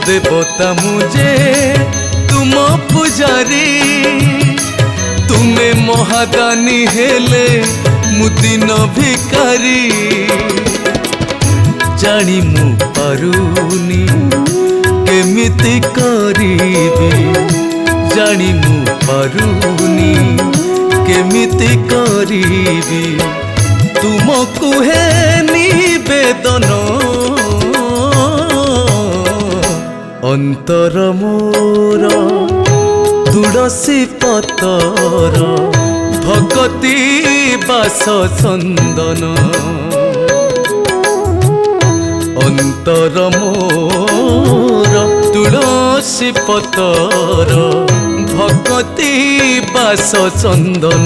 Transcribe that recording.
देवता मुझे तुम पूजारी तुमे महादानी हेले मुदिन भिकारी जानी मु पारुनी केमिति करिबी जानी मु पारुनी केमिति करिबी तुमको है निवेदन अंतर मोर तुलसी पतर भगति बास चंदन अंतर मोर तुलसी पतर भगति बास चंदन।